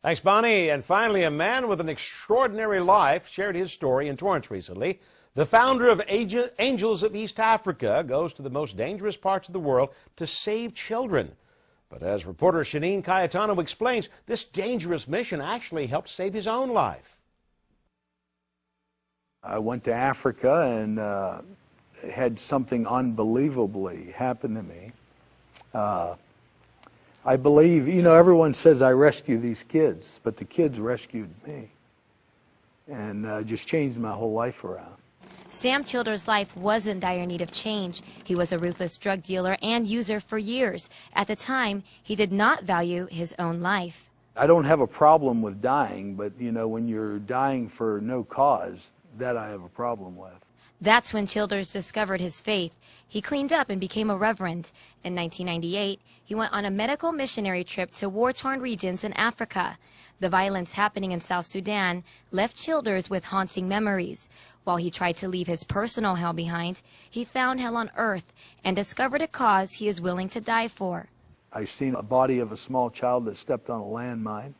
Thanks, Bonnie. And finally, a man with an extraordinary life shared his story in Torrance recently. The founder of Angels of East Africa goes to the most dangerous parts of the world to save children. But as reporter Shanine Cayetano explains, this dangerous mission actually helped save his own life. I went to Africa and had something unbelievably happen to me. I believe, everyone says I rescue these kids, but the kids rescued me and just changed my whole life around. Sam Childers' life was in dire need of change. He was a ruthless drug dealer and user for years. At the time, he did not value his own life. I don't have a problem with dying, but, when you're dying for no cause, that I have a problem with. That's when Childers discovered his faith. He cleaned up and became a reverend. In 1998, he went on a medical missionary trip to war-torn regions in Africa. The violence happening in South Sudan left Childers with haunting memories. While he tried to leave his personal hell behind, he found hell on earth and discovered a cause he is willing to die for. I seen a body of a small child that stepped on a landmine.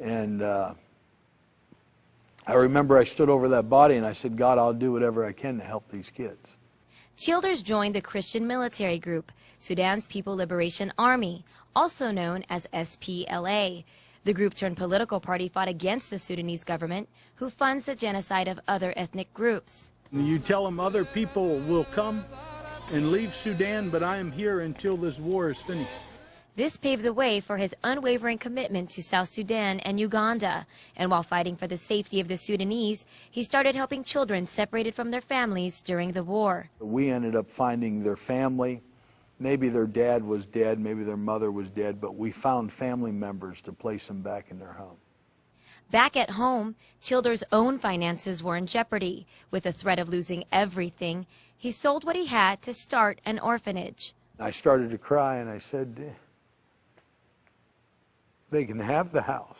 And I remember I stood over that body and I said, God, I'll do whatever I can to help these kids. Childers joined the Christian military group, Sudan's People Liberation Army, also known as SPLA. The group-turned-political party fought against the Sudanese government, who funds the genocide of other ethnic groups. You tell them other people will come and leave Sudan, but I am here until this war is finished. This paved the way for his unwavering commitment to South Sudan and Uganda. And while fighting for the safety of the Sudanese, he started helping children separated from their families during the war. We ended up finding their family. Maybe their dad was dead, maybe their mother was dead, but we found family members to place them back in their home. Back at home, Childers' own finances were in jeopardy. With the threat of losing everything, he sold what he had to start an orphanage. I started to cry and I said, they can have the house.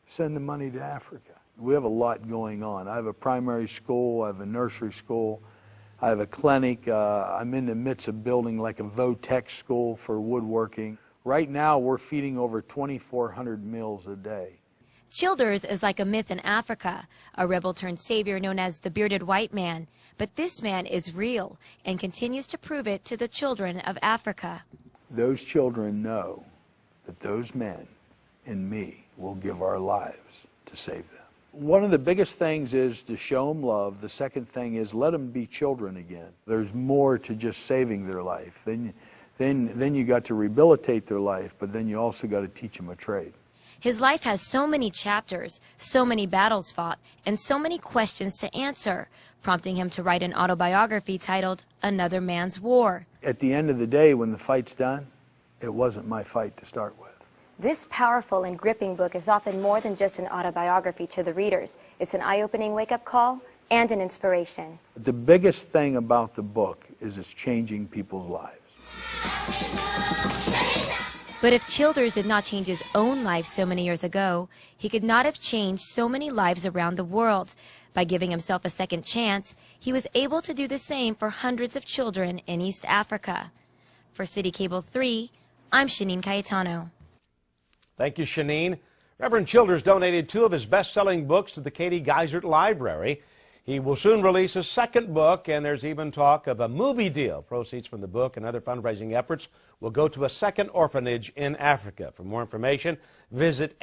Send the money to Africa. We have a lot going on. I have a primary school, I have a nursery school, I have a clinic. I'm in the midst of building like a Votech school for woodworking. Right now, we're feeding over 2,400 meals a day. Childers is like a myth in Africa, a rebel-turned-savior known as the Bearded White Man. But this man is real and continues to prove it to the children of Africa. Those children know that those men and me will give our lives to save them. One of the biggest things is to show them love. The second thing is let them be children again. There's more to just saving their life. Then you got to rehabilitate their life, but then you also got to teach them a trade. His life has so many chapters, so many battles fought, and so many questions to answer, prompting him to write an autobiography titled Another Man's War. At the end of the day, when the fight's done, it wasn't my fight to start with. This powerful and gripping book is often more than just an autobiography to the readers. It's an eye-opening wake-up call and an inspiration. The biggest thing about the book is it's changing people's lives. But if Childers did not change his own life so many years ago, he could not have changed so many lives around the world. By giving himself a second chance, he was able to do the same for hundreds of children in East Africa. For City Cable 3, I'm Shanine Cayetano. Thank you, Shanine. Reverend Childers donated 2 of his best-selling books to the Katie Geisert Library. He will soon release a second book, and there's even talk of a movie deal. Proceeds from the book and other fundraising efforts will go to a second orphanage in Africa. For more information, visit